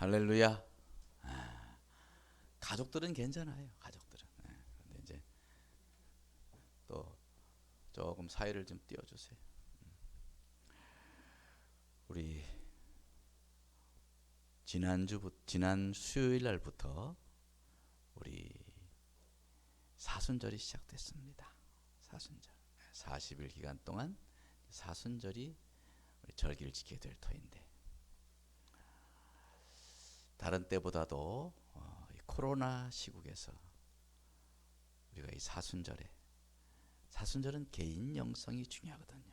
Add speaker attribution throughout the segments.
Speaker 1: 할렐루야. 가족들은 괜찮아요. 가족들은. 근데 이제 또 조금 사이를 좀 띄워주세요. 우리 지난 수요일 날부터 우리 사순절이 시작됐습니다. 사순절. 40일 기간 동안 사순절이 우리 절기를 지키게 될 터인데, 다른 때보다도 이 코로나 시국에서 우리가 이 사순절은 개인 영성이 중요하거든요.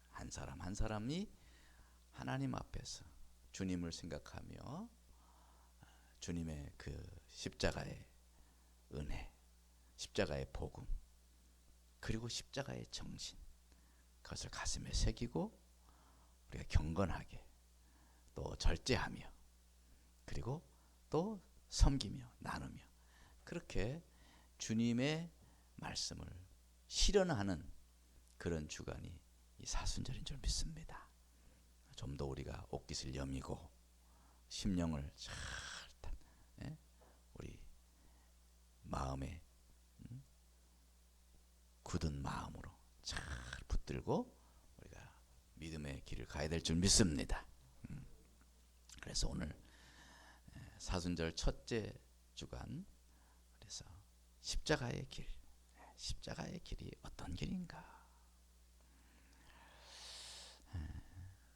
Speaker 1: 한 사람 한 사람이 하나님 앞에서 주님을 생각하며 주님의 그 십자가의 은혜, 십자가의 복음, 그리고 십자가의 정신, 그것을 가슴에 새기고 우리가 경건하게 또 절제하며 그리고 또 섬기며 나누며 그렇게 주님의 말씀을 실현하는 그런 주간이 이 사순절인 줄 믿습니다. 좀 더 우리가 옷깃을 여미고 심령을 잘 우리 마음에 굳은 마음으로 잘 붙들고 우리가 믿음의 길을 가야 될 줄 믿습니다. 그래서 오늘 사순절 첫째 주간, 그래서 십자가의 길, 십자가의 길이 어떤 길인가?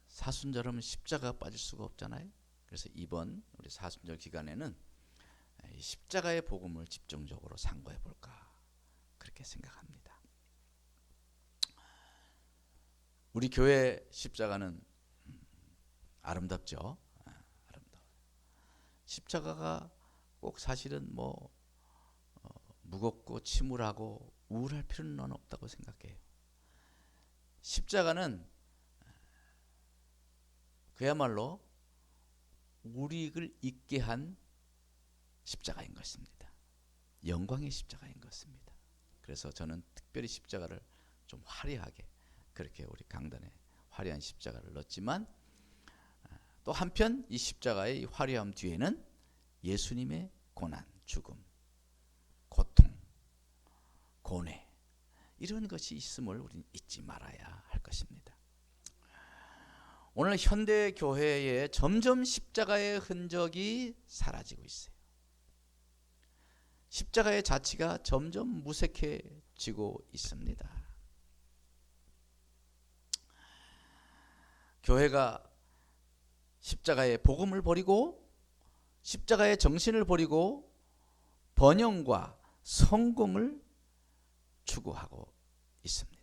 Speaker 1: 사순절하면 십자가 빠질 수가 없잖아요. 그래서 이번 우리 사순절 기간에는 이 십자가의 복음을 집중적으로 상고해 볼까 그렇게 생각합니다. 우리 교회 십자가는 아름답죠. 아름다워요. 십자가가 꼭 사실은 무겁고 침울하고 우울할 필요는 없다고 생각해요. 십자가는 그야말로 우리를 있게 한 십자가인 것입니다. 영광의 십자가인 것입니다. 그래서 저는 특별히 십자가를 좀 화려하게, 그렇게 우리 강단에 화려한 십자가를 넣었지만, 또 한편 이 십자가의 화려함 뒤에는 예수님의 고난, 죽음, 고통, 고뇌, 이런 것이 있음을 우리는 잊지 말아야 할 것입니다. 오늘 현대 교회에 점점 십자가의 흔적이 사라지고 있어요. 십자가의 자취가 점점 무색해지고 있습니다. 교회가 십자가의 복음을 버리고 십자가의 정신을 버리고 번영과 성공을 추구하고 있습니다.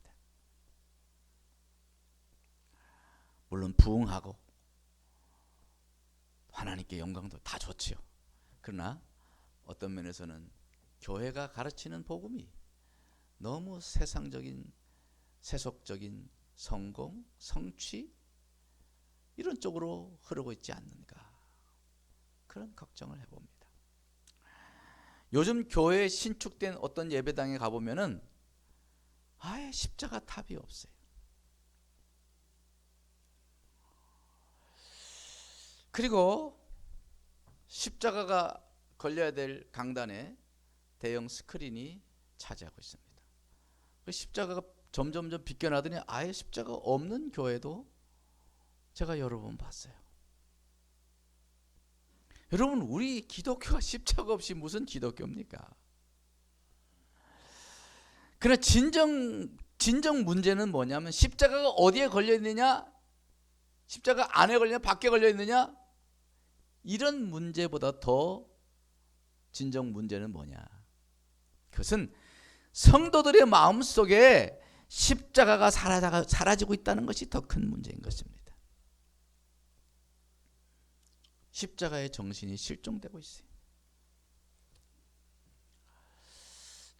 Speaker 1: 물론 부흥하고 하나님께 영광도 다 좋지요. 그러나 어떤 면에서는 교회가 가르치는 복음이 너무 세상적인, 세속적인 성공, 성취 이런 쪽으로 흐르고 있지 않는가, 그런 걱정을 해봅니다. 요즘 교회에 신축된 어떤 예배당에 가보면은 아예 십자가 탑이 없어요. 그리고 십자가가 걸려야 될 강단에 대형 스크린이 차지하고 있습니다. 십자가가 점점 비껴나더니 아예 십자가 없는 교회도 제가 여러 번 봤어요. 여러분, 우리 기독교가 십자가 없이 무슨 기독교입니까? 그러나 진정 문제는 뭐냐면 십자가가 어디에 걸려 있느냐, 십자가 안에 걸려 있느냐, 밖에 걸려 있느냐, 이런 문제보다 더 진정 문제는 뭐냐? 그것은 성도들의 마음속에 십자가가 사라지고 있다는 것이 더 큰 문제인 것입니다. 십자가의 정신이 실종되고 있어요.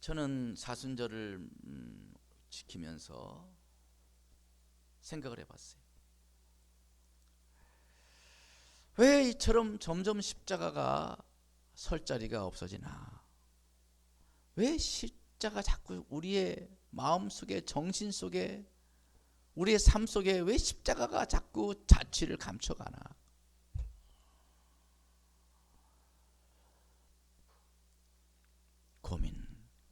Speaker 1: 저는 사순절을 지키면서 생각을 해봤어요. 왜 이처럼 점점 십자가가 설 자리가 없어지나? 왜 십자가 자꾸 우리의 마음 속에, 정신 속에, 우리의 삶 속에 왜 십자가가 자꾸 자취를 감춰가나?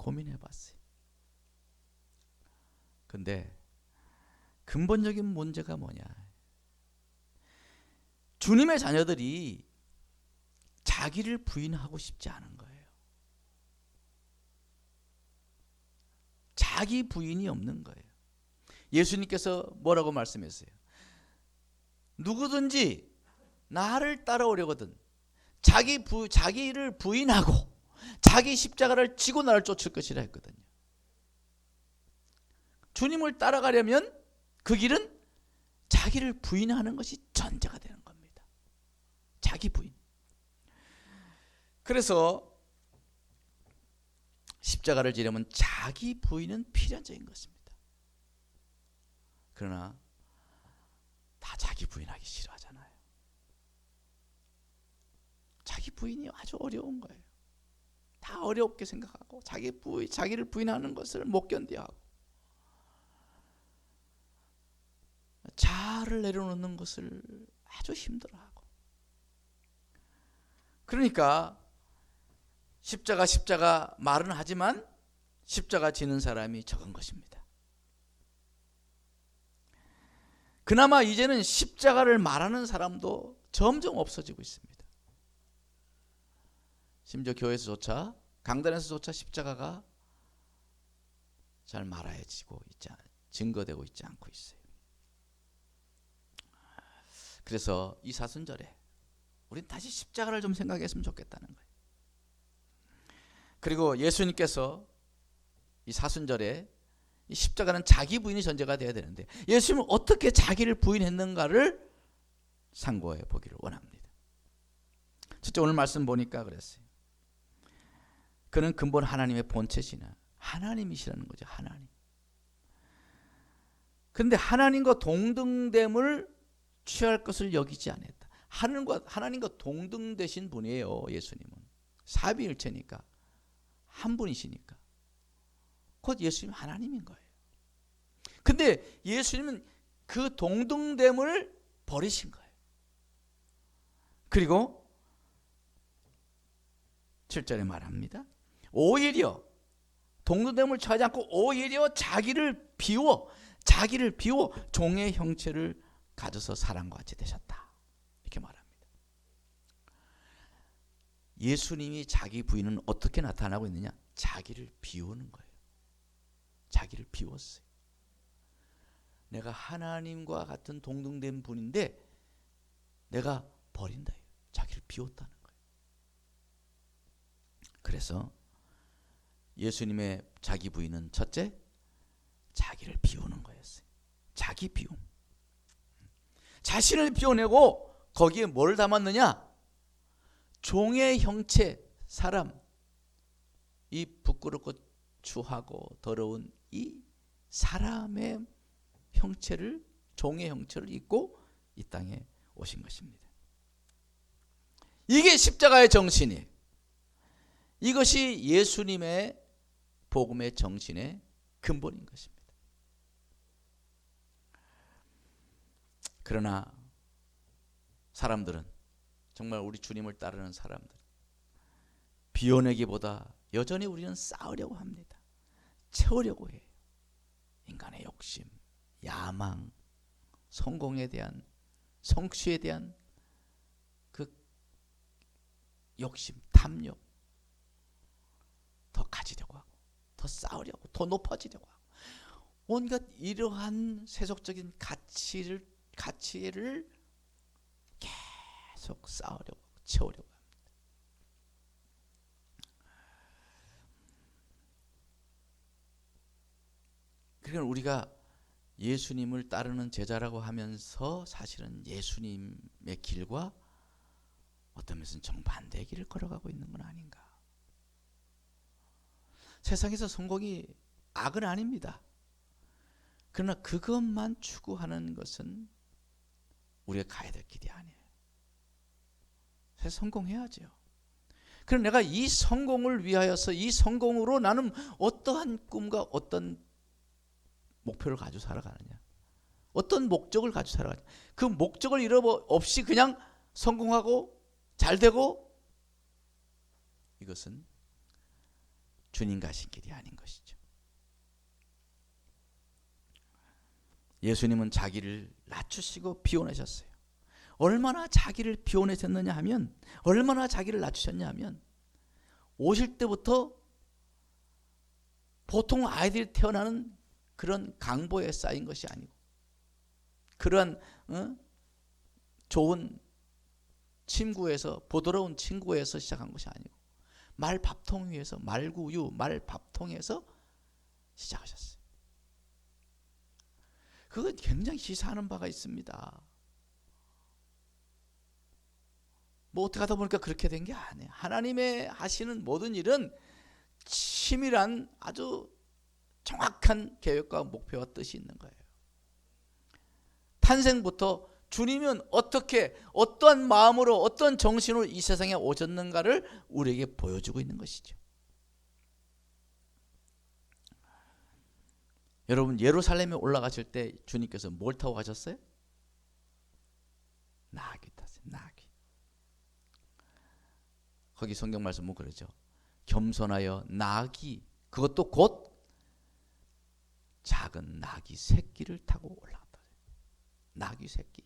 Speaker 1: 고민해 봤어요. 근데 근본적인 문제가 뭐냐? 주님의 자녀들이 자기를 부인하고 싶지 않은 거예요. 자기 부인이 없는 거예요. 예수님께서 뭐라고 말씀했어요? 누구든지 나를 따라오려거든 자기를 부인하고 자기 십자가를 지고 나를 쫓을 것이라 했거든요. 주님을 따라가려면 그 길은 자기를 부인하는 것이 전제가 되는 겁니다. 자기 부인. 그래서 십자가를 지려면 자기 부인은 필연적인 것입니다. 그러나 다 자기 부인하기 싫어하잖아요. 자기 부인이 아주 어려운 거예요. 다 어렵게 생각하고 자기를 부인하는 것을 못 견뎌하고 자아를 내려놓는 것을 아주 힘들어하고. 그러니까 십자가 말은 하지만 십자가 지는 사람이 적은 것입니다. 그나마 이제는 십자가를 말하는 사람도 점점 없어지고 있습니다. 심지어 교회에서조차 강단에서조차 십자가가 잘 말해지고 있지 증거되고 있지 않고 있어요. 그래서 이 사순절에 우린 다시 십자가를 좀 생각했으면 좋겠다는 거예요. 그리고 예수님께서 이 사순절에 이 십자가는 자기 부인이 전제가 되어야 되는데 예수님은 어떻게 자기를 부인했는가를 상고해 보기를 원합니다. 첫째, 오늘 말씀 보니까 그랬어요. 그는 근본 하나님의 본체시나 하나님이시라는 거죠. 하나님. 그런데 하나님과 동등됨을 취할 것을 여기지 않았다. 하나님과 동등되신 분이에요. 예수님은 삼위일체니까 한 분이시니까 곧 예수님 하나님인 거예요. 근데 예수님은 그 동등됨을 버리신 거예요. 그리고 7절에 말합니다. 오히려 동등됨을 취하지 않고 오히려 자기를 비워 종의 형체를 가져서 사람과 같이 되셨다. 이렇게 말합니다. 예수님이 자기 부인은 어떻게 나타나고 있느냐? 자기를 비우는 거예요. 자기를 비웠어요. 내가 하나님과 같은 동등된 분인데 내가 버린다. 자기를 비웠다는 거예요. 그래서 예수님의 자기 부인은 첫째, 자기를 비우는 거였어요. 자기 비움. 자신을 비워내고 거기에 뭘 담았느냐? 종의 형체, 사람, 이 부끄럽고 추하고 더러운 이 사람의 형체를, 종의 형체를 입고 이 땅에 오신 것입니다. 이게 십자가의 정신이에요. 이것이 예수님의 복음의 정신의 근본인 것입니다. 그러나 사람들은, 정말 우리 주님을 따르는 사람들, 비워내기보다 여전히 우리는 쌓으려고 합니다. 채우려고 해요. 인간의 욕심, 야망, 성공에 대한, 성취에 대한 그 욕심, 탐욕, 더 가지려고 하고, 더 쌓으려고, 더 높아지려고 하고, 온갖 이러한 세속적인 가치를 계속 쌓으려고, 채우려고 합니다. 그러니까 우리가 예수님을 따르는 제자라고 하면서 사실은 예수님의 길과 어떤 면에서는 정반대의 길을 걸어가고 있는 건 아닌가. 세상에서 성공이 악은 아닙니다. 그러나 그것만 추구하는 것은 우리가 가야 될 길이 아니에요. 성공해야죠. 그럼 내가 이 성공을 위하여서, 이 성공으로 나는 어떠한 꿈과 어떤 목표를 가지고 살아가느냐, 어떤 목적을 가지고 살아가느냐, 그 목적을 없이 그냥 성공하고 잘되고, 이것은 주님 가신 길이 아닌 것이죠. 예수님은 자기를 낮추시고 비워내셨어요. 얼마나 자기를 비워내셨느냐 하면, 얼마나 자기를 낮추셨냐 하면, 오실 때부터 보통 아이들이 태어나는 그런 강보에 쌓인 것이 아니고, 그런 좋은 친구에서, 보드러운 친구에서 시작한 것이 아니고, 말밥통 위에서, 말구유, 말밥통에서 시작하셨어요. 그건 굉장히 시사하는 바가 있습니다. 뭐 어떻게 하다 보니까 그렇게 된 게 아니에요. 하나님의 하시는 모든 일은 치밀한 아주 정확한 계획과 목표와 뜻이 있는 거예요. 탄생부터 주님은 어떻게, 어떠한 마음으로, 어떤 정신으로 이 세상에 오셨는가를 우리에게 보여주고 있는 것이죠. 여러분, 예루살렘에 올라가실 때 주님께서 뭘 타고 가셨어요? 나귀 탔어요. 나귀. 거기 성경 말씀은 그러죠. 겸손하여 나귀, 그것도 곧 작은 나귀 새끼를 타고 올라갔다. 나귀 새끼.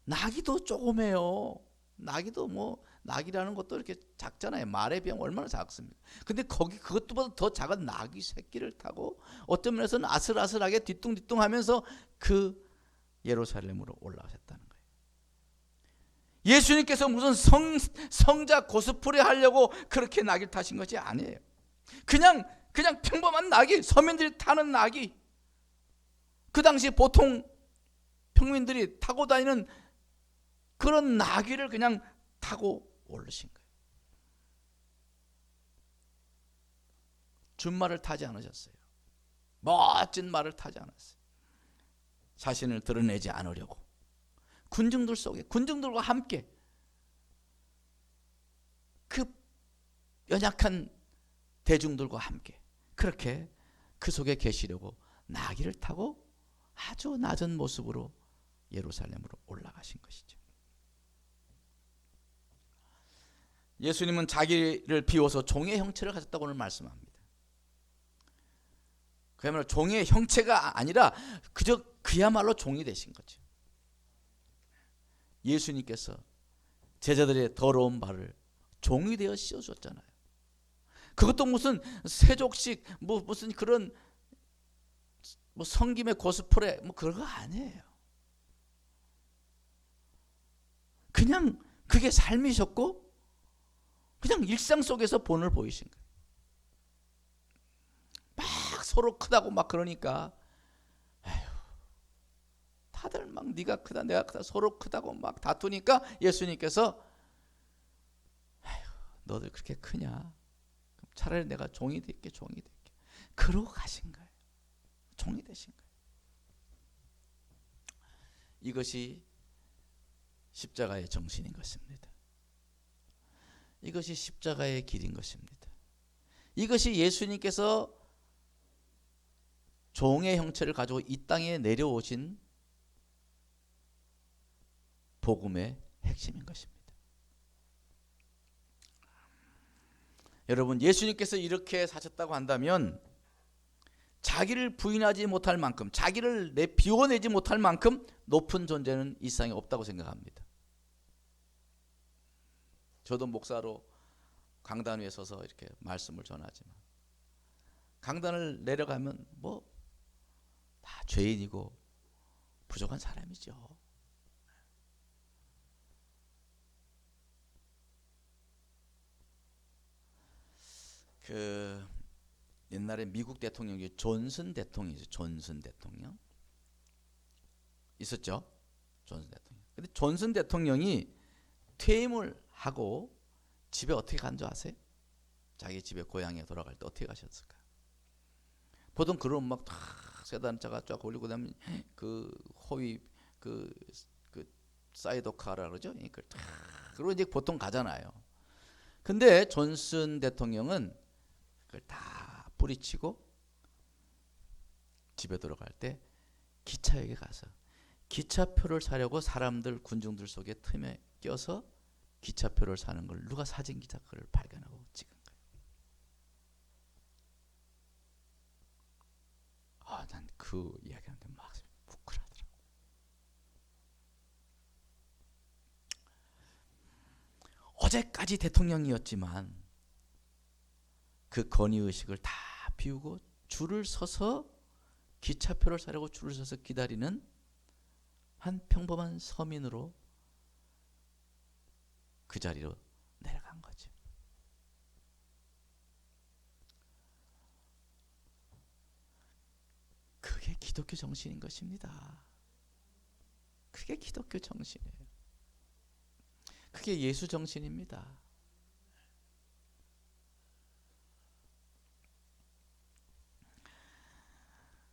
Speaker 1: 나귀도 조그매요. 나귀도 뭐, 나귀라는 것도 이렇게 작잖아요. 말에 비하면 얼마나 작습니까? 근데 거기 그것보다 더 작은 나귀 새끼를 타고 어떤 면에서는 아슬아슬하게 뒤뚱뒤뚱 하면서 그 예루살렘으로 올라가셨다는 거예요. 예수님께서 무슨 성자 코스프레 하려고 그렇게 나귀를 타신 것이 아니에요. 그냥 평범한 나귀, 서민들이 타는 나귀, 그 당시 보통 평민들이 타고 다니는 그런 나귀를 그냥 타고 오르신 거예요. 준말을 타지 않으셨어요. 멋진 말을 타지 않았어요. 자신을 드러내지 않으려고 군중들 속에, 군중들과 함께 그 연약한 대중들과 함께 그렇게 그 속에 계시려고 나귀를 타고 아주 낮은 모습으로 예루살렘으로 올라가신 것이죠. 예수님은 자기를 비워서 종의 형체를 가졌다고 오늘 말씀합니다. 그야말로 종의 형체가 아니라 그야말로 종이 되신 거죠. 예수님께서 제자들의 더러운 발을 종이 되어 씌워주었잖아요. 그것도 무슨 세족식, 무슨 그런 성김의 코스프레 그런 거 아니에요. 그냥 그게 삶이셨고 그냥 일상 속에서 본을 보이신 거예요. 막 서로 크다고 막 그러니까 에휴, 다들 막 네가 크다 내가 크다 서로 크다고 막 다투니까 예수님께서 에휴, 너들 그렇게 크냐? 그럼 차라리 내가 종이 될게. 그러고 가신 거예요. 종이 되신 거예요. 이것이 십자가의 정신인 것입니다. 이것이 십자가의 길인 것입니다. 이것이 예수님께서 종의 형체를 가지고 이 땅에 내려오신 복음의 핵심인 것입니다. 여러분, 예수님께서 이렇게 사셨다고 한다면 자기를 부인하지 못할 만큼, 자기를 비워내지 못할 만큼 높은 존재는 이 세상에 없다고 생각합니다. 저도 목사로 강단 위에 서서 이렇게 말씀을 전하지만 강단을 내려가면 다 죄인이고 부족한 사람이죠. 옛날에 미국 대통령이 존슨 대통령이죠. 존슨 대통령 있었죠. 존슨 대통령. 근데 존슨 대통령이 퇴임을 하고 집에 어떻게 간 줄 아세요? 자기 집에 고향에 돌아갈 때 어떻게 가셨을까? 보통 그런 막 다 세단차가 쫙 올리고 나면 그 호위 그 사이드카라 그러죠. 그리고 이제 보통 가잖아요. 근데 존슨 대통령은 그걸 다 뿌리치고 집에 들어갈 때 기차역에 가서 기차표를 사려고 사람들 군중들 속에 틈에 껴서 기차표를 사는 걸 누가 사진 기자 그걸 발견하고 찍은 거예요. 그 이야기하는데 막 부끄러워하더라고. 어제까지 대통령이었지만 그 건의의식을 다 비우고 줄을 서서 기차표를 사려고 줄을 서서 기다리는 한 평범한 서민으로 그 자리로 내려간 거지. 그게 기독교 정신인 것입니다. 그게 기독교 정신이에요. 그게 예수 정신입니다.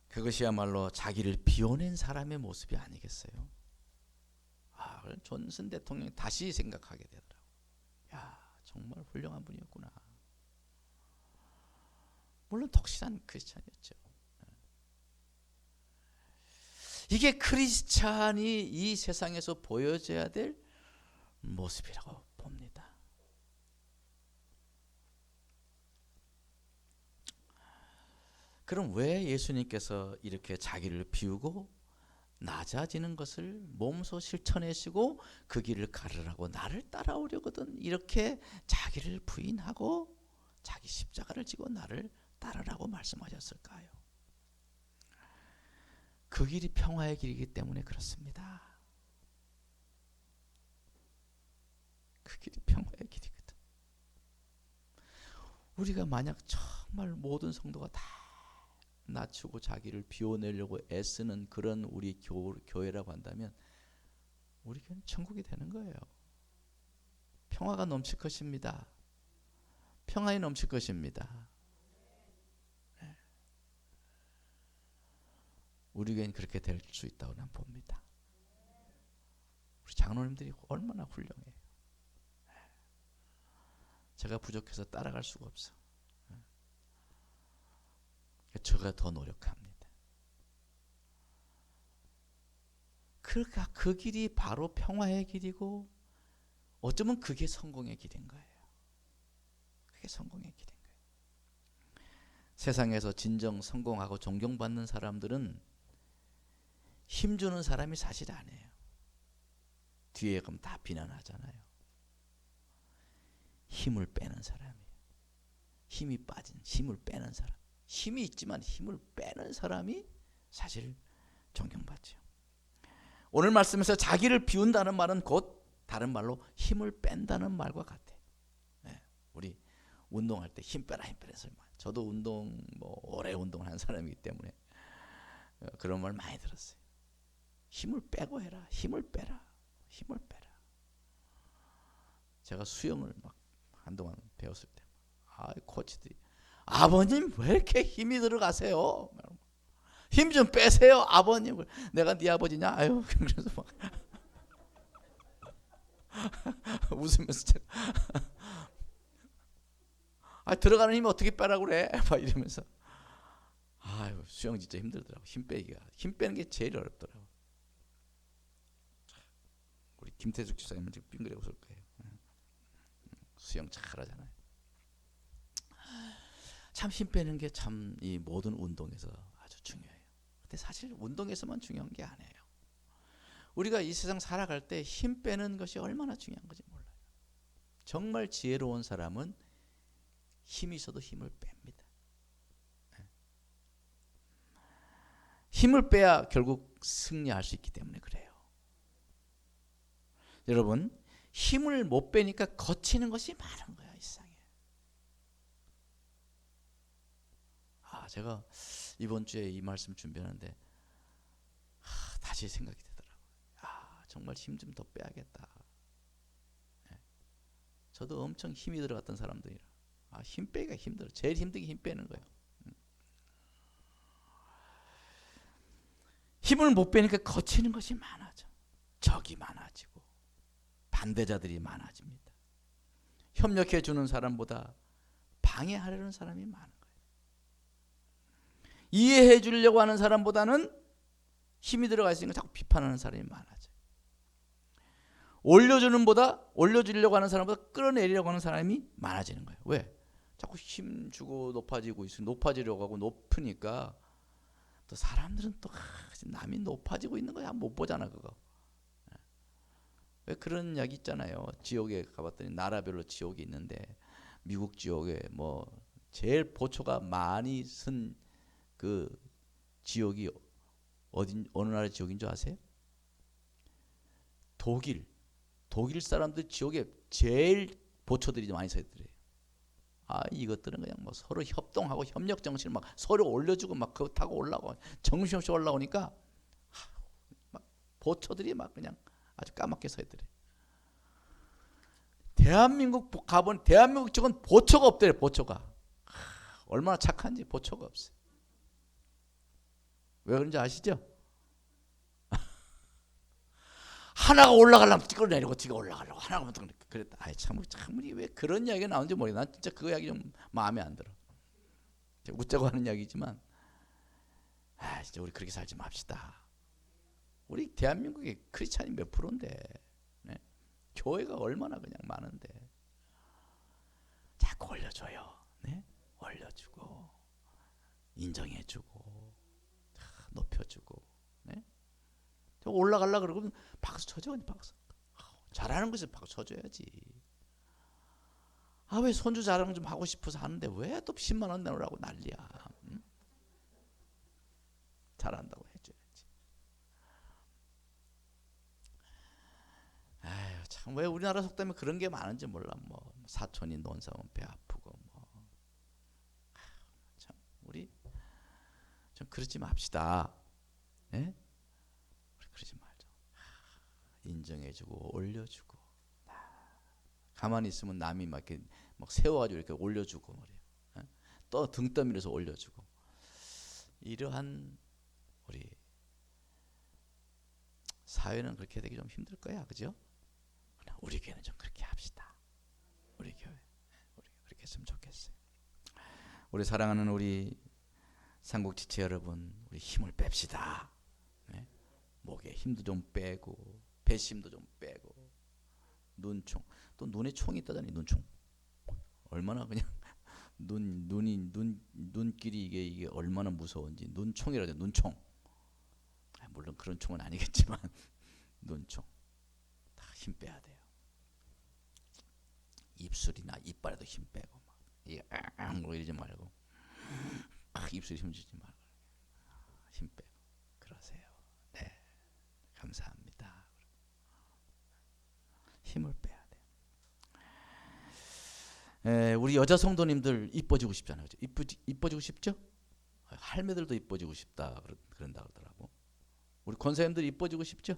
Speaker 1: 그것이야말로 자기를 비워낸 사람의 모습이 아니겠어요? 존슨 대통령이 다시 생각하게 되더라고요. 야, 정말 훌륭한 분이었구나. 물론 독실한 크리스찬이었죠. 이게 크리스찬이 이 세상에서 보여줘야 될 모습이라고 봅니다. 그럼 왜 예수님께서 이렇게 자기를 비우고 낮아지는 것을 몸소 실천하시고 그 길을 가르라고 나를 따라오려거든 이렇게 자기를 부인하고 자기 십자가를 지고 나를 따르라고 말씀하셨을까요? 그 길이 평화의 길이기 때문에 그렇습니다. 그 길이 평화의 길이거든. 우리가 만약 정말 모든 성도가 다 낮추고 자기를 비워내려고 애쓰는 그런 우리 교회라고 한다면 우리 교회는 천국이 되는 거예요. 평화가 넘칠 것입니다. 평안이 넘칠 것입니다. 네. 우리 교회는 그렇게 될 수 있다고 난 봅니다. 우리 장로님들이 얼마나 훌륭해요. 제가 부족해서 따라갈 수가 없어. 제가 더 노력합니다. 그러니까 그 길이 바로 평화의 길이고 어쩌면 그게 성공의 길인 거예요. 그게 성공의 길인 거예요. 세상에서 진정 성공하고 존경받는 사람들은 힘주는 사람이 사실 아니에요. 뒤에 그럼 다 비난하잖아요. 힘을 빼는 사람이에요. 힘이 빠진, 힘을 빼는 사람. 힘이 있지만 힘을 빼는 사람이 사실 존경받죠. 오늘 말씀에서 자기를 비운다는 말은 곧 다른 말로 힘을 뺀다는 말과 같아요. 네, 우리 운동할 때 힘 빼라 힘 빼라 소리 많이. 저도 운동 오래 운동을 한 사람이기 때문에 그런 말 많이 들었어요. 힘을 빼고 해라. 힘을 빼라. 힘을 빼라. 제가 수영을 막 한동안 배웠을 때 코치들이 아버님 왜 이렇게 힘이 들어가세요? 힘 좀 빼세요 아버님. 내가 네 아버지냐? 아유 그래서 막 웃으면서 제가 들어가는 힘 어떻게 빼라고 그래? 막 이러면서 아유 수영 진짜 힘들더라고. 힘 빼는 게 제일 어렵더라고. 우리 김태숙 지사님은 지금 빙그레 웃을 거예요. 수영 잘하잖아요. 참 힘 빼는 게 참 이 모든 운동에서 아주 중요해요. 근데 사실 운동에서만 중요한 게 아니에요. 우리가 이 세상 살아갈 때 힘 빼는 것이 얼마나 중요한 건지 몰라요. 정말 지혜로운 사람은 힘이 있어도 힘을 뺍니다. 힘을 빼야 결국 승리할 수 있기 때문에 그래요. 여러분 힘을 못 빼니까 거치는 것이 많은 거야 이 세상에. 제가 이번 주에 이 말씀 준비하는데 다시 생각이 되더라고요. 정말 힘 좀 더 빼야겠다. 저도 엄청 힘이 들어갔던 사람들이라 힘 빼기가 힘들어. 제일 힘들게 힘 빼는 거예요. 힘을 못 빼니까 거치는 것이 많아져. 적이 많아지고 반대자들이 많아집니다. 협력해 주는 사람보다 방해하려는 사람이 많은 거예요. 이해해 주려고 하는 사람보다는 힘이 들어가 있으니까 자꾸 비판하는 사람이 많아져요. 올려주려고 하는 사람보다 끌어내리려고 하는 사람이 많아지는 거예요. 왜? 자꾸 힘 주고 높아지고 있으니 높아지려고 하고 높으니까 또 사람들은 또 남이 높아지고 있는 거 못 보잖아 그거. 왜 그런 이야기 있잖아요. 지옥에 가봤더니 나라별로 지옥이 있는데 미국 지옥에 뭐 제일 보초가 많이 쓴 그 지옥이 어느 나라 지옥인 줄 아세요? 독일 사람들 지옥에 제일 보초들이 많이 서 있더래요. 이것들은 그냥 뭐 서로 협동하고 협력 정신을 막 서로 올려주고 막 그거 타고 올라오고 정신없이 올라오니까 막 보초들이 막 그냥 아주 까맣게 서 있더래. 대한민국 가본 대한민국 쪽은 보초가 없더래. 보초가 얼마나 착한지 보초가 없어요. 왜 그런지 아시죠? 하나가 올라가려면 끌어내리고 지가 올라가려고 하나가 그랬다. 참 왜 그런 이야기가 나오는지 모르겠어. 난 진짜 그 이야기 좀 마음에 안 들어. 웃자고 하는 이야기지만 진짜 우리 그렇게 살지 맙시다. 우리 대한민국에 크리스찬이 몇 프로인데 네? 교회가 얼마나 그냥 많은데 자꾸 올려줘요. 네? 올려주고 인정해주고 높여주고 네? 올라가려 그러고 박수 쳐줘. 박수. 잘하는 것을 박수 쳐줘야지. 왜 손주 자랑 좀 하고 싶어서 하는데 왜 또 10만 원 내놓으라고 난리야. 응? 잘한다고 해줘야지. 참 왜 우리나라 속담에 그런 게 많은지 몰라. 뭐 사촌이 논 사면 배 아프고 뭐. 참 우리 좀 그러지 맙시다. 네? 우리 그러지 말자. 인정해주고 올려주고. 가만히 있으면 남이 막 이렇게 막 세워가지고 이렇게 올려주고 말이에요. 또 등 떠밀어서 올려주고. 이러한 우리 사회는 그렇게 되기 좀 힘들 거야, 그죠? 우리 교회는 좀 그렇게 합시다. 우리 교회, 우리 그렇게 했으면 좋겠어요. 우리 사랑하는 우리 삼국지체 여러분, 우리 힘을 뺍시다. 네? 목에 힘도 좀 빼고, 배심도 좀 빼고, 눈총. 또 눈에 총이 있다더니 눈총. 얼마나 그냥 눈길이 이게 얼마나 무서운지. 눈총이라죠. 눈총. 물론 그런 총은 아니겠지만 눈총. 다 힘 빼야 돼요. 입술이나 이빨에도 힘 빼고 막 이러지 말고 입술에 힘 주지 말고 힘 빼고 그러세요. 네, 감사합니다. 힘을 빼야 돼. 우리 여자 성도님들 이뻐지고 싶잖아요. 이뻐지고 싶죠? 할매들도 이뻐지고 싶다 그런다 그러더라고. 우리 권사님들 이뻐지고 싶죠?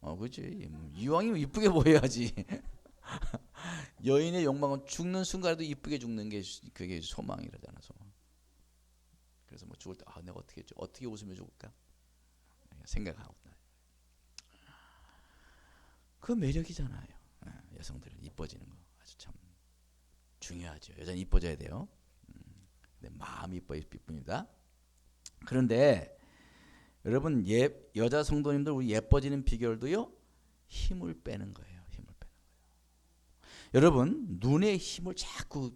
Speaker 1: 그렇지. 이왕이면 이쁘게 보여야지. 여인의 욕망은 죽는 순간에도 이쁘게 죽는 게 그게 소망이라잖아. 소망. 그래서 뭐 죽을 때 내가 어떻게 웃으며 죽을까 생각하고 그 매력이잖아요. 여성들은 이뻐지는 거 아주 참 중요하죠. 여전히 이뻐져야 돼요. 근데 마음이 이뻐야 이쁩니다. 그런데 여러분 여자 성도님들 우리 예뻐지는 비결도요 힘을 빼는 거예요. 여러분 눈에 자꾸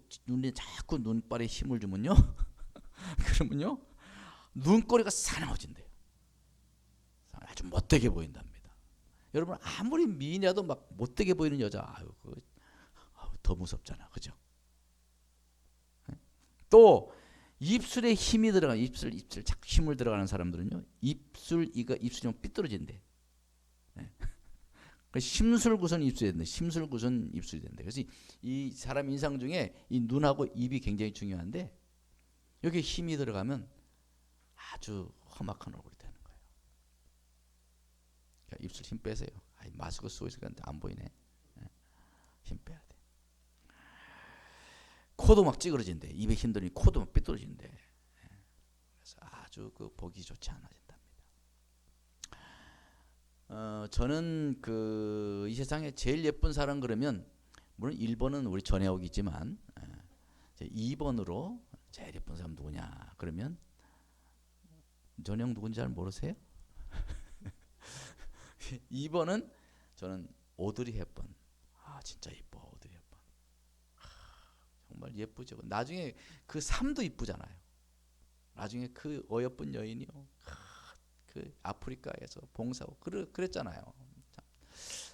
Speaker 1: 눈발에 힘을 주면요 그러면요 눈꼬리가 사나워진대요. 아주 못되게 보인답니다. 여러분 아무리 미인이라도 막 못되게 보이는 여자 더 무섭잖아, 그죠? 또 입술에 힘이 들어가 입술 자꾸 힘을 들어가는 사람들은요 입술이 좀 삐뚤어진대. 심술구선 입술이 된대. 심술구선 입술이 된대. 그래서 이 사람 인상 중에 이 눈하고 입이 굉장히 중요한데 여기 힘이 들어가면 아주 험악한 얼굴이 되는 거예요. 그러니까 입술 힘 빼세요. 마스크 쓰고 있으니까 안 보이네. 힘 빼야 돼. 코도 막 찌그러진대. 입에 힘 들으니 코도 막 삐뚤어진대. 그래서 아주 보기 좋지 않아진답니다. 저는 이 세상에 제일 예쁜 사람 그러면 물론 1번은 우리 전혜옥이지만 2번으로 제일 예쁜 사람 누구냐 그러면 전혜옥 누군지 잘 모르세요? 2번은 저는 오드리 헵번. 진짜 예뻐 오드리 헵번. 정말 예쁘죠. 나중에 그 3도 이쁘잖아요. 나중에 그 어여쁜 여인이요, 그 아프리카에서 봉사하고 그랬잖아요.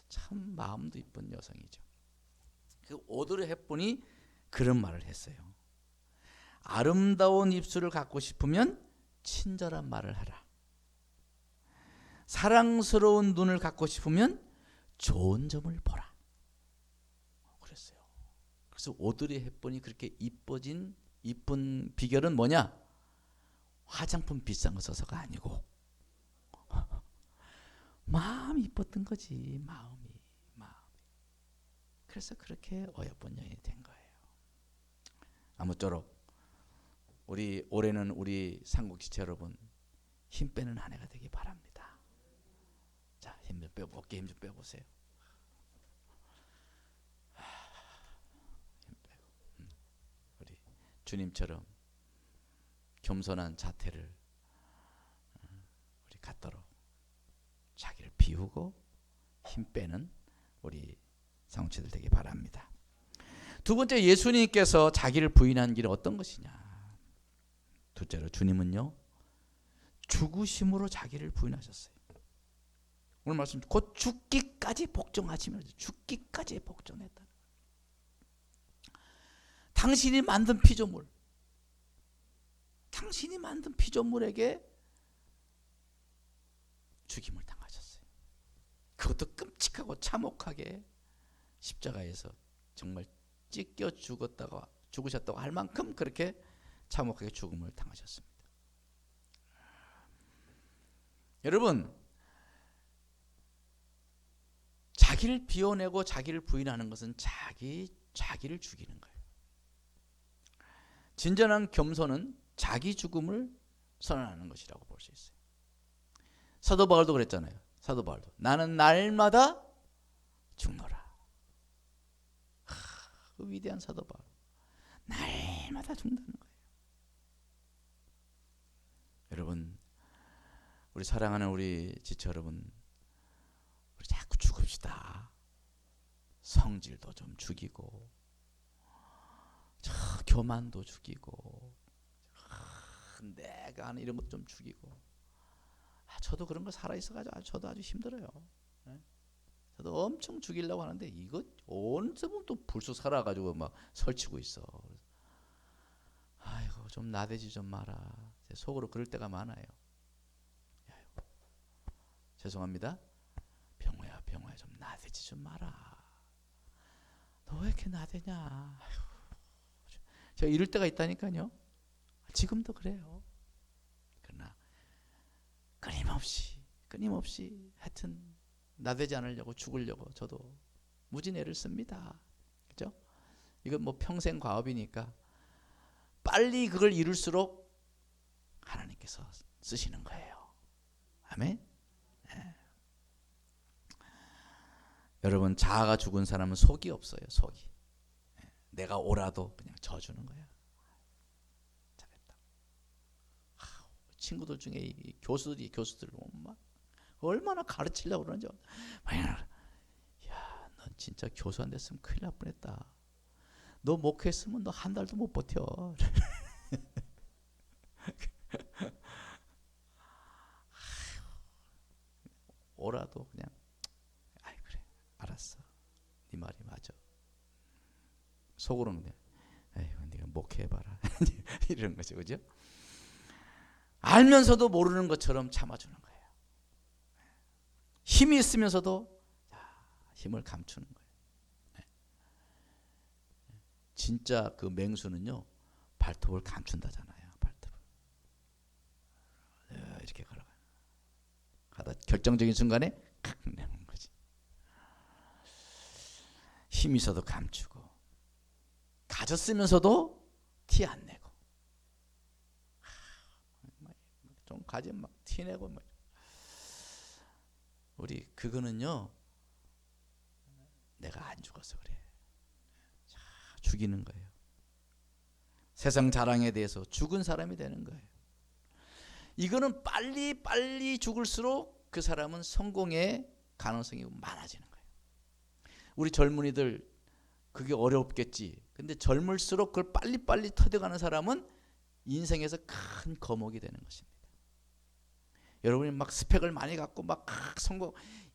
Speaker 1: 참 마음도 이쁜 여성이죠. 그 오드리 헵번이 그런 말을 했어요. 아름다운 입술을 갖고 싶으면 친절한 말을 하라. 사랑스러운 눈을 갖고 싶으면 좋은 점을 보라. 그랬어요. 그래서 오드리 헵번이 그렇게 이쁜 비결은 뭐냐? 화장품 비싼 거 써서가 아니고 마음이 이뻤던 거지. 마음이. 그래서 그렇게 어여쁜 여인이 된 거예요. 아무쪼록 올해는 우리 삼국지체 여러분 힘 빼는 한 해가 되기 바랍니다. 자, 힘 좀 빼고 어깨 힘 좀 빼보세요. 힘 빼고 우리 주님처럼 겸손한 자태를 우리 갖도록 자기를 비우고 힘 빼는 우리 성도들 되기 바랍니다. 두 번째, 예수님께서 자기를 부인한 길은 어떤 것이냐? 둘째로 주님은요 죽으심으로 자기를 부인하셨어요. 오늘 말씀 곧 죽기까지 복종하시며 죽기까지 복종했다. 당신이 만든 피조물에게 죽임을 당하셨어요. 그것도 끔찍하고 참혹하게 십자가에서 정말 찢겨 죽으셨다고 할 만큼 그렇게 참혹하게 죽음을 당하셨습니다. 여러분, 자기를 비워내고 자기를 부인하는 것은 자기를 죽이는 거예요. 진정한 겸손은 자기 죽음을 선언하는 것이라고 볼 수 있어요. 사도 바울도 그랬잖아요. 사도 바울도 나는 날마다 죽노라. 그 위대한 사도 바울 날마다 죽는다는 거예요. 여러분, 우리 사랑하는 우리 지체 여러분, 우리 자꾸 죽읍시다. 성질도 좀 죽이고, 교만도 죽이고, 내가 하는 이런 것도 좀 죽이고. 저도 그런 거 살아 있어가지고 저도 아주 힘들어요. 저도 엄청 죽이려고 하는데 이거 언제부터 또 불쑥 살아가지고 막 설치고 있어. 아이고, 좀 나대지 좀 마라. 제 속으로 그럴 때가 많아요. 아이고, 죄송합니다. 병호야 좀 나대지 좀 마라. 너 왜 이렇게 나대냐. 아이고, 제가 이럴 때가 있다니까요. 지금도 그래요. 그러나 끊임없이 하여튼 나대지 않으려고 죽으려고 저도 무진 애를 씁니다. 그죠? 이건 뭐 평생 과업이니까 빨리 그걸 이룰수록 하나님께서 쓰시는 거예요. 아멘. 네. 여러분, 자아가 죽은 사람은 속이 없어요. 속이. 내가 오라도 그냥 져주는 거야. 잘했다. 친구들 중에 이 교수들 막 얼마나 가르치려고 그러는지. 야, 넌 진짜 교수 안 됐으면 큰일 날 뻔했다. 너 목회했으면 너 한 달도 못 버텨. 오라도 그냥 그래, 알았어. 네 말이 맞아. 속으로는 네가 목회해봐라. 이런 거죠, 그죠? 알면서도 모르는 것처럼 참아주는 거예요. 힘이 있으면서도 힘을 감추는 거예요. 진짜 그 맹수는요 발톱을 감춘다잖아요. 발톱을 이렇게 가다 결정적인 순간에 칵 내는 거지. 힘이 있어도 감추고, 가졌으면서도 티 안 내고, 좀 가지면 막 티 내고. 우리 그거는요 내가 안 죽어서 그래. 죽이는 거예요. 세상 자랑에 대해서 죽은 사람이 되는 거예요. 이거는 빨리 죽을수록 그 사람은 성공의 가능성이 많아지는 거예요. 우리 젊은이들 그게 어렵겠지. 근데 젊을수록 그걸 빨리 터득하는 사람은 인생에서 큰 거목이 되는 것입니다. 여러분이 막 스펙을 많이 갖고 막 성공,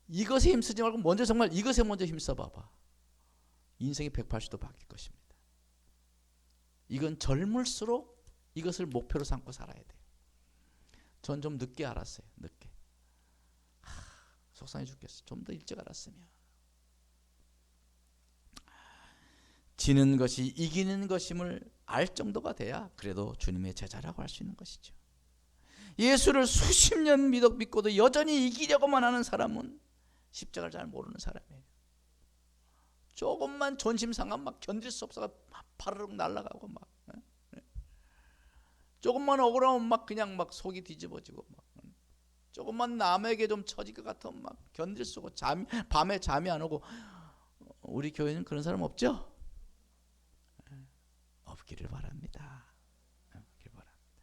Speaker 1: 이것에 힘쓰지 말고 먼저 정말 이것에 먼저 힘써 봐봐. 인생이 180도 바뀔 것입니다. 이건 젊을수록 이것을 목표로 삼고 살아야 돼요. 전 좀 늦게 알았어요. 늦게. 속상해 죽겠어. 좀 더 일찍 알았으면. 지는 것이 이기는 것임을 알 정도가 돼야 그래도 주님의 제자라고 할 수 있는 것이죠. 예수를 수십 년 믿고도 여전히 이기려고만 하는 사람은 십자가를 잘 모르는 사람이에요. 조금만 존심 상하면 막 견딜 수 없어서 파르륵 날아가고 막, 조금만 억울하면 막 그냥 막 속이 뒤집어지고, 막 조금만 남에게 좀 처질 것 같으면 막 견딜 수 없고 밤에 잠이 안 오고. 우리 교회는 그런 사람 없죠? 없기를 바랍니다. 없기를 바랍니다.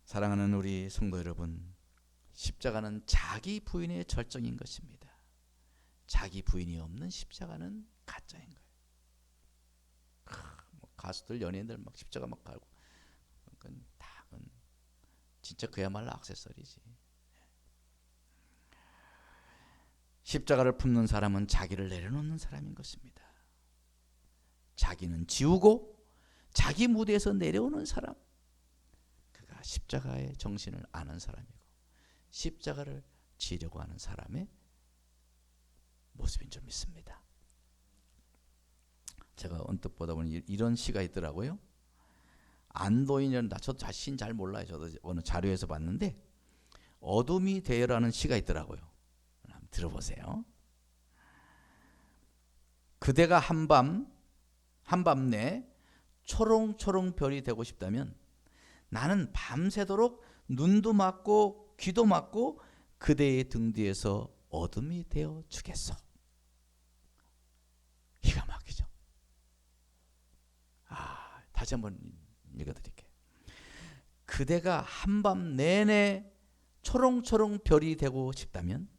Speaker 1: 사랑하는 우리 성도 여러분, 십자가는 자기 부인의 절정인 것입니다. 자기 부인이 없는 십자가는 가짜인 거예요. 뭐 가수들, 연예인들 막 십자가 막 갈고, 그건 진짜 그야말로 액세서리지. 십자가를 품는 사람은 자기를 내려놓는 사람인 것입니다. 자기는 지우고 자기 무대에서 내려오는 사람, 그가 십자가의 정신을 아는 사람이고 십자가를 지려고 하는 사람의 모습인 줄 믿습니다. 제가 언뜻 보다 보니 이런 시가 있더라고요. 안도인이라는, 저 자신 잘 몰라요. 저도 어느 자료에서 봤는데 어둠이 되어라는 시가 있더라고요. 한번 들어보세요. 그대가 한밤 내 초롱초롱 별이 되고 싶다면 나는 밤새도록 눈도 맞고 귀도 맞고 그대의 등 뒤에서 어둠이 되어 주겠소. 기가 막히죠. 다시 한번 읽어드릴게요. 그대가 한밤 내내 초롱초롱 별이 되고 싶다면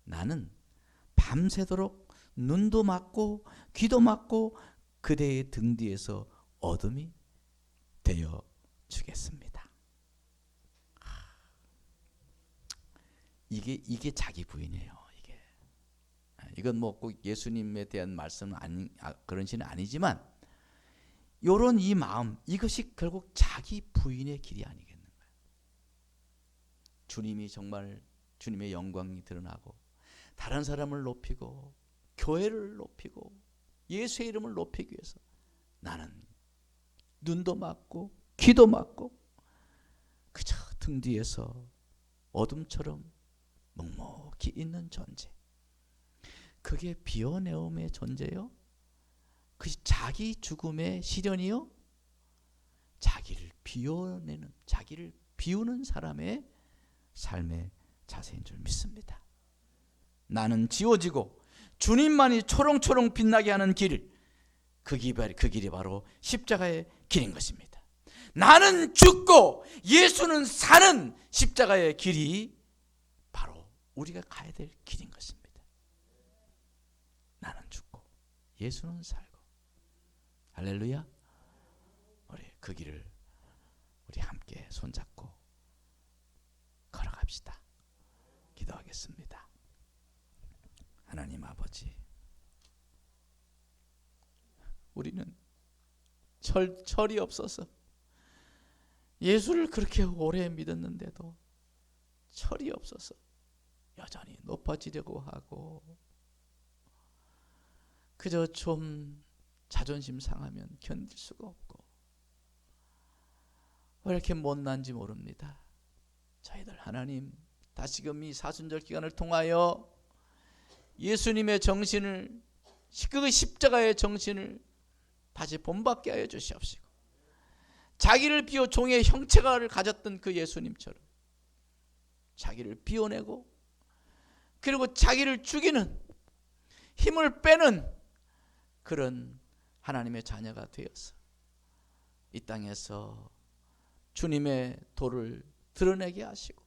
Speaker 1: 나는 밤새도록 눈도 맞고 귀도 맞고 그대의 등 뒤에서 어둠이 되어 주겠습니다. 이게 자기 부인이에요. 이건 뭐 꼭 예수님에 대한 말씀은 그런 시는 아니지만 요런 이 마음, 이것이 결국 자기 부인의 길이 아니겠는가요? 주님이 정말 주님의 영광이 드러나고 다른 사람을 높이고 교회를 높이고 예수의 이름을 높이기 위해서 나는 눈도 맞고 귀도 맞고 그저 등 뒤에서 어둠처럼 묵묵히 있는 존재, 그게 비워내음의 존재요? 그것이 자기 죽음의 시련이요? 자기를 비워내는, 자기를 비우는 사람의 삶의 자세인 줄 믿습니다. 나는 지워지고 주님만이 초롱초롱 빛나게 하는 길, 그 길이 바로 십자가의 길인 것입니다. 나는 죽고 예수는 사는 십자가의 길이 바로 우리가 가야 될 길인 것입니다. 나는 죽고 예수는 살고. 할렐루야. 우리 그 길을 우리 함께 손잡고 걸어갑시다. 기도하겠습니다. 하나님 아버지, 우리는 철이 없어서 예수를 그렇게 오래 믿었는데도 철이 없어서 여전히 높아지려고 하고 그저 좀 자존심 상하면 견딜 수가 없고 왜 이렇게 못난지 모릅니다. 저희들 하나님 다시금 이 사순절 기간을 통하여 예수님의 정신을, 그 십자가의 정신을 다시 본받게 하여 주시옵시고 자기를 비워 종의 형체를 가졌던 그 예수님처럼 자기를 비워내고 그리고 자기를 죽이는, 힘을 빼는 그런 하나님의 자녀가 되어서 이 땅에서 주님의 도를 드러내게 하시고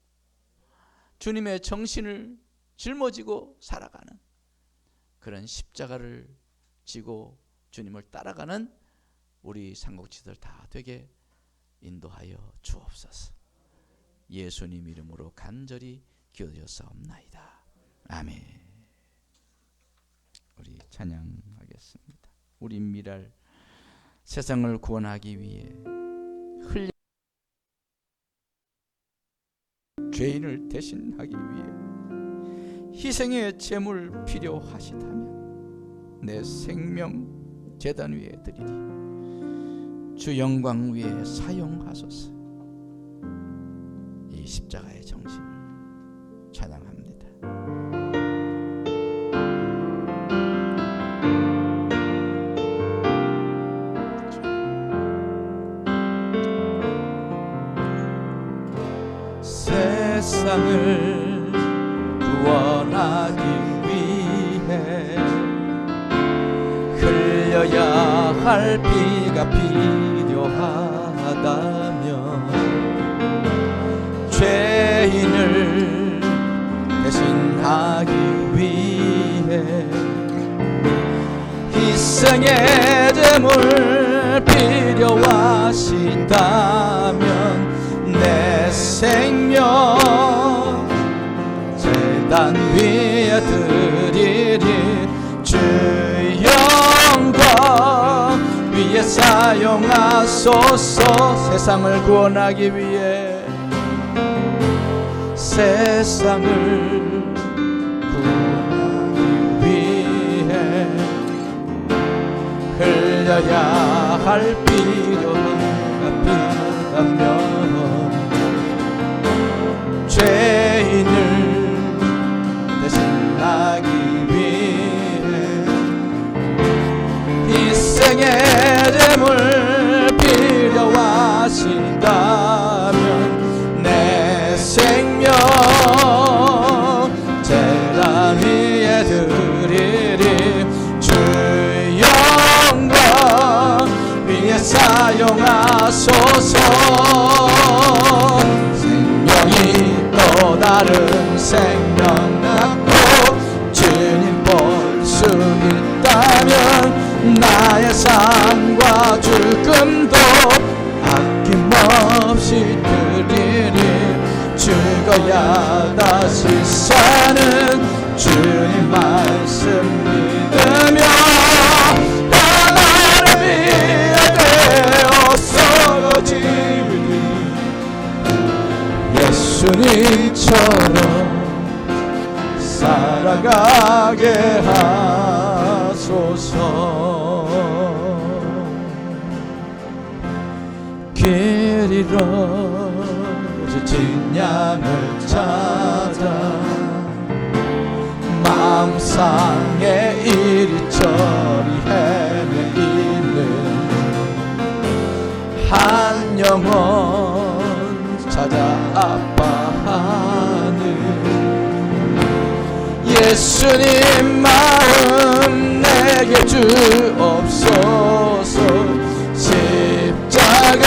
Speaker 1: 주님의 정신을 짊어지고 살아가는 그런 십자가를 지고 주님을 따라가는 우리 삼국지들 다 되게 인도하여 주옵소서. 예수님 이름으로 간절히 기도드렸사옵나이다. 아멘. 우리 찬양하겠습니다. 우리 미랄 세상을 구원하기 위해 흘린 죄인을 대신하기 위해 희생의 제물 필요하시다면 내 생명 제단 위에 드리리. 주 영광 위에 사용하소서. 이 십자가의 정신을 찬양합니다. 세상을 구원하기 위해 흘려야 할 피가 필요하다면 죄인을 대신하기 위해 희생의 제물 필요하시다면 내 생명 제단 위에 드리리. 주 영광 위에 사용하소서. 세상을 구원하기 위해 세상을 구원하기 위해 흘려야 할 필요하다면 죄인을 대신하기 위해 희생의 제물 필요하시다면 내 생명 제단 위에 드리리. 주 영광 위에 사용하소서. 생명이 또 다른 생명 낳고 주님 볼 수 있다면 나의 삶과 죽음도 아낌없이 드리리. 죽어야 다시 사는 주님 말씀 믿으며 나를 위해 되었어지리. 예수님처럼 살아가게 하소서. 길 잃어 지친 양을 찾아 마음상에 이리저리 헤매이는 한 영혼 찾아 아파하는 예수님 마음 내게 주옵소서. 십자가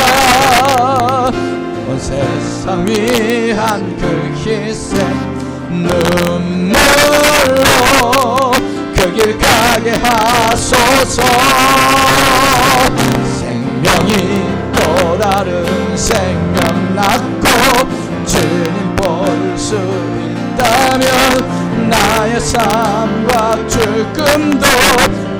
Speaker 1: 온 세상 위한 그 희생 눈물로 그 길 가게 하소서. 생명이 또 다른 생명 낳고 주님 볼 수 있다면 나의 삶과 죽음도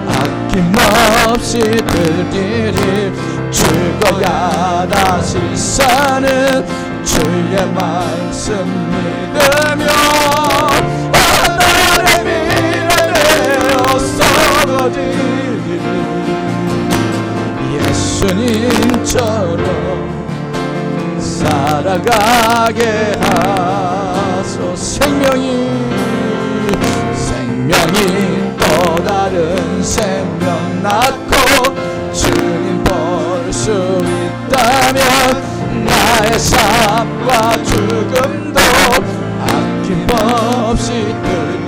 Speaker 1: 아낌없이 드리리. 죽어야 다시 사는 주의 말씀 믿으며 나를 미래되었어지리. 예수님처럼 살아가게 하소서. 생명이 또 다른 생명 낳고 주님 볼 수 있다면 나의 삶과 죽음도 아낌없이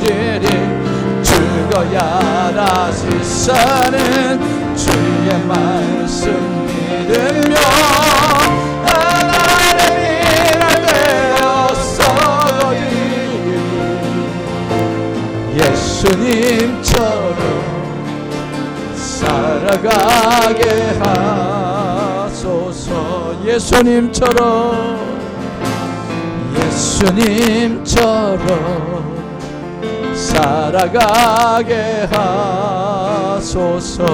Speaker 1: 드리리. 죽어야 다시 사는 주의 말씀 믿으며 나를 미래되었어지리. 예수님처럼 살아가 살아가게 하소서. 예수님처럼 살아가게 하소서.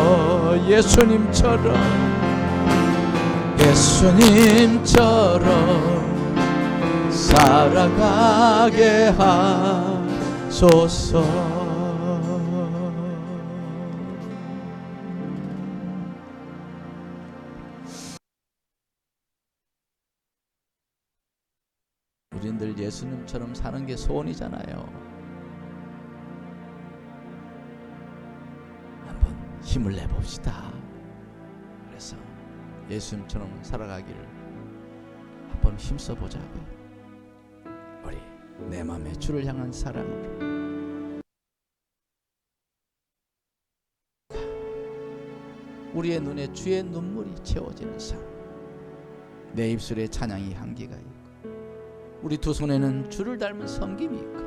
Speaker 1: 예수님처럼 살아가게 하소서. 우리들 예수님처럼 사는 게 소원이잖아요. 한번 힘을 내봅시다. 그래서 예수님처럼 살아가기를 한번 힘써보자고요. 우리 내 맘에 주를 향한 사랑으로 우리의 눈에 주의 눈물이 채워지는 삶, 내 입술에 찬양의 향기가 있고 우리 두 손에는 주를 닮은 섬김이 있고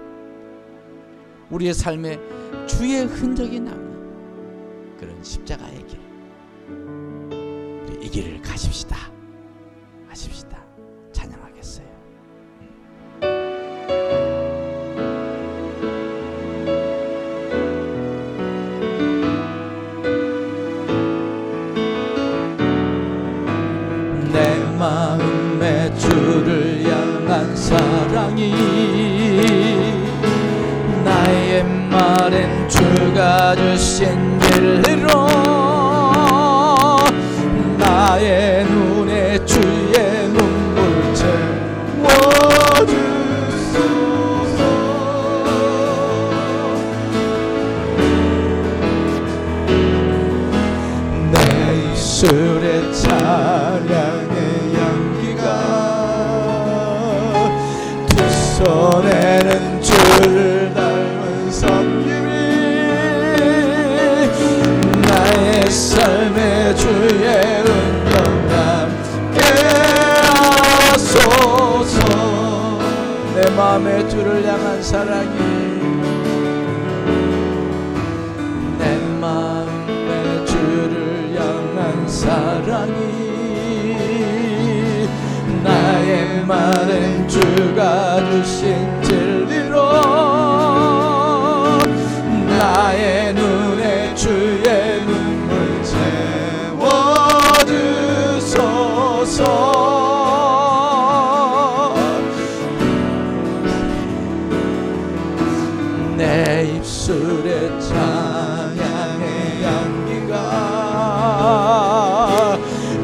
Speaker 1: 우리의 삶에 주의 흔적이 남는 그런 십자가의 길, 우리 이 길을 가십시다. 찬양하겠어요. 내 마음에 주를 향한 사랑이 나의 말엔 주가 주신 진리로 나의 눈에 주의 눈물 채워주소서. 내 입술에 찬양의 향기가 두 손에는 주를 닮은 섬김이 나의 삶의 주의 은경 함께 하소서. 내 마음에 주를 향한 사랑이 내 마음에 주를 향한 사랑이 나의 말은 주가 주신 진리로 나의 눈에 주의 눈물 채워주소서. 내 입술에 찬양의 향기가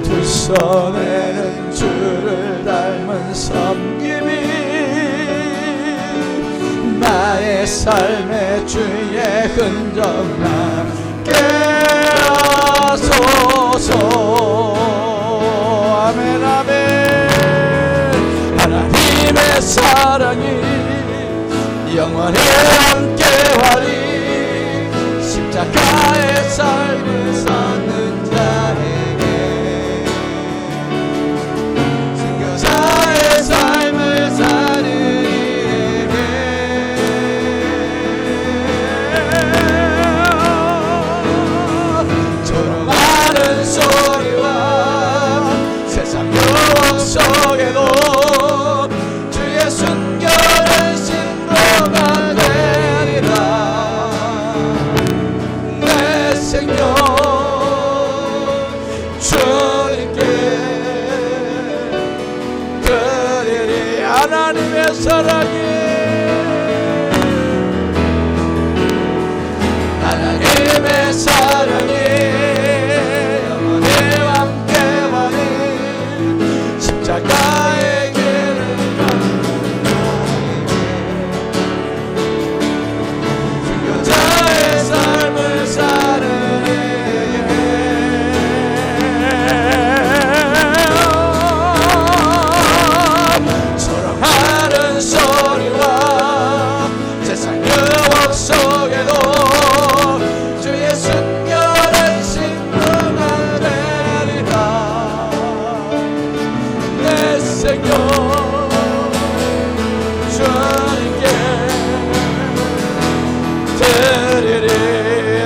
Speaker 1: 두 손에는 주를 닮은 섬김이 나의 삶의 주의 흔적 남게 하소서. 아멘 아멘. 하나님의 사랑이 영원히 함께하리. 십자가의 삶을 사는 자에게 승교사의 삶을 사는 이에게 조롱하는 소리와 세상 유혹 속에도 주의 순결한 신부가 되리라. 내 생명 주님께 드리리. 하나님의 사랑이 하나님의 사랑이 영원히 함께하니 십자가의 길을 승교자의 삶을 사는 이에게 조롱하는 소리와 세상 유혹 속에도 주의 순결한 신부가 되리라. 내 생명 주님께 드리리.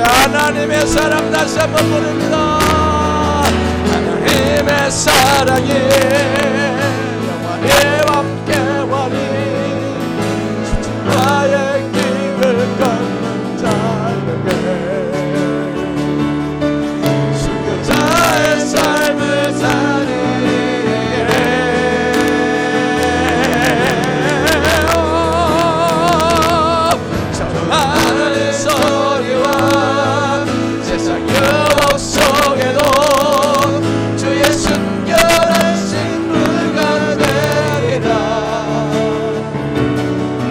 Speaker 1: 하나님의 사랑 다시 한번 부릅니다.
Speaker 2: 하나님의 사랑이 영원히 함께하리. 십자가의 길을 걷는 자에게 순교자의 삶을 사니 전하는 소리와 세상 유혹 속에도 주의 순결한 신부가 되리라.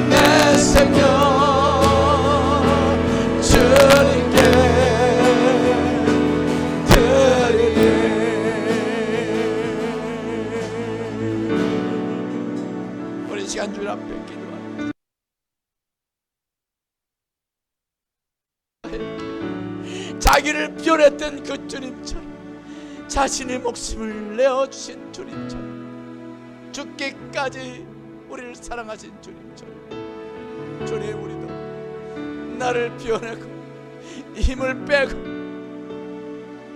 Speaker 2: 내 생명 주님께 드리리. 우리 시간 주님 앞에 기도합니다. 자기를 비워냈던 그 주님처럼, 자신의 목숨을 내어주신 주님처럼, 죽기까지 우리를 사랑하신 주님처럼, 주님 우리도 나를 비워내고 힘을 빼고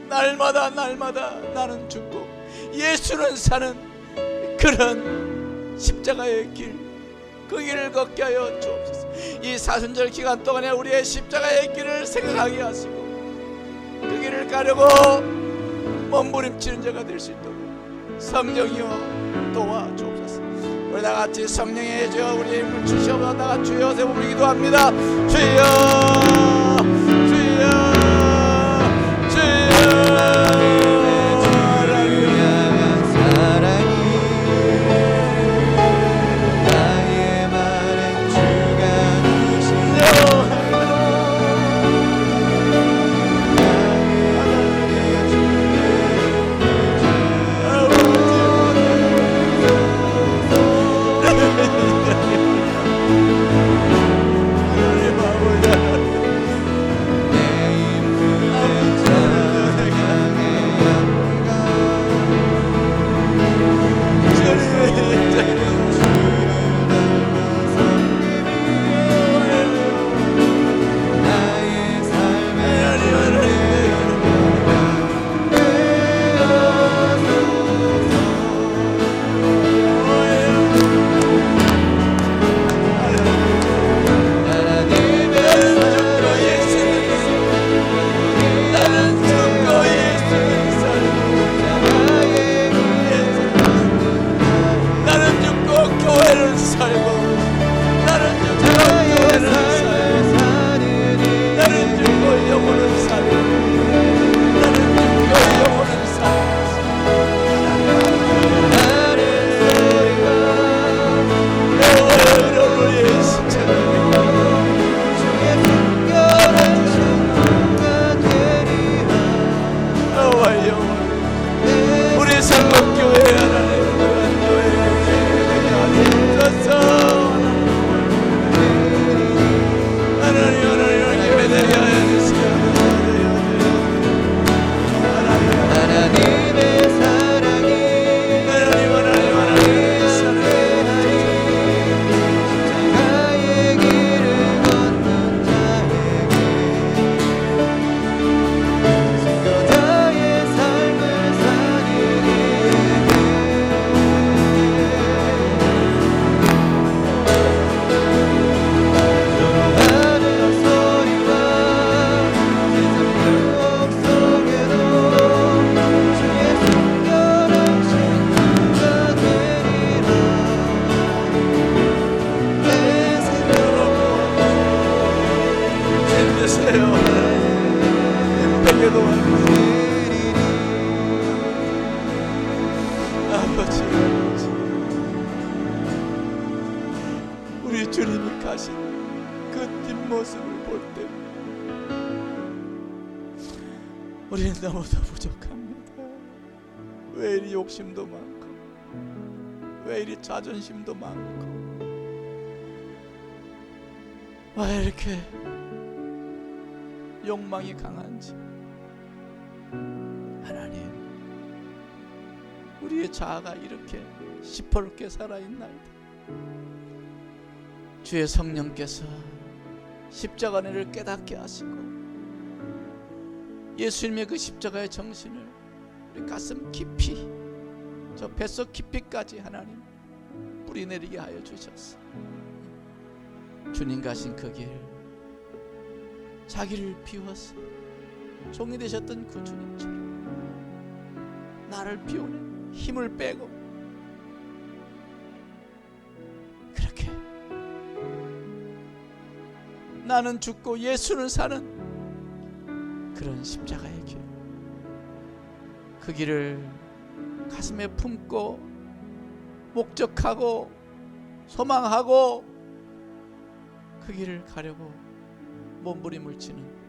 Speaker 2: 날마다 나는 죽고 예수는 사는 그런 십자가의 길, 그 길을 걷게 하여 주옵소서. 이 사순절 기간 동안에 우리의 십자가의 길을 생각하게 하시고 그 길을 가려고 몸부림치는 자가 될 수 있도록 성령이여 도와주옵소서. 우리 다같이 성령의 주여 우리 힘을 주시옵소서. 다같이 주여 세 번 기도합니다. 주여 주여 주여. 우리 주님이 가신 그 뒷모습을 볼 때 우리는 너무도 부족합니다. 왜 이리 욕심도 많고, 왜 이리 자존심도 많고, 왜 이렇게 욕망이 강한지. 하나님, 우리의 자아가 이렇게 시퍼렇게 살아있나이다. 주의 성령께서 십자가 은혜를 깨닫게 하시고 예수님의 그 십자가의 정신을
Speaker 1: 우리 가슴 깊이, 저 뱃속 깊이까지 하나님 뿌리 내리게 하여 주셔서 주님 가신 그 길, 자기를 비워서 종이 되셨던 그 주님처럼 나를 비우는 힘을 빼고 그렇게 나는 죽고 예수는 사는 그런 십자가의 길, 그 길을 가슴에 품고 목적하고 소망하고 그 길을 가려고 몸부림을 치는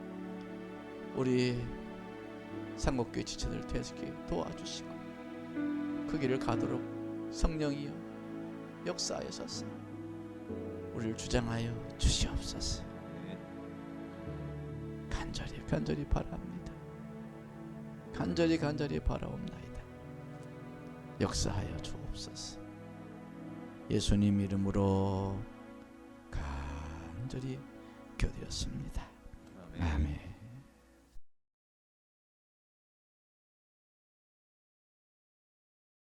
Speaker 1: 우리 상곡교회 지체들 되게 도와주시고 그 길을 가도록 성령이여 역사하여서 우리를 주장하여 주시옵소서. 간절히 바랍니다. 간절히 바라옵나이다. 역사하여 주옵소서. 예수님 이름으로 간절히 기도드렸습니다.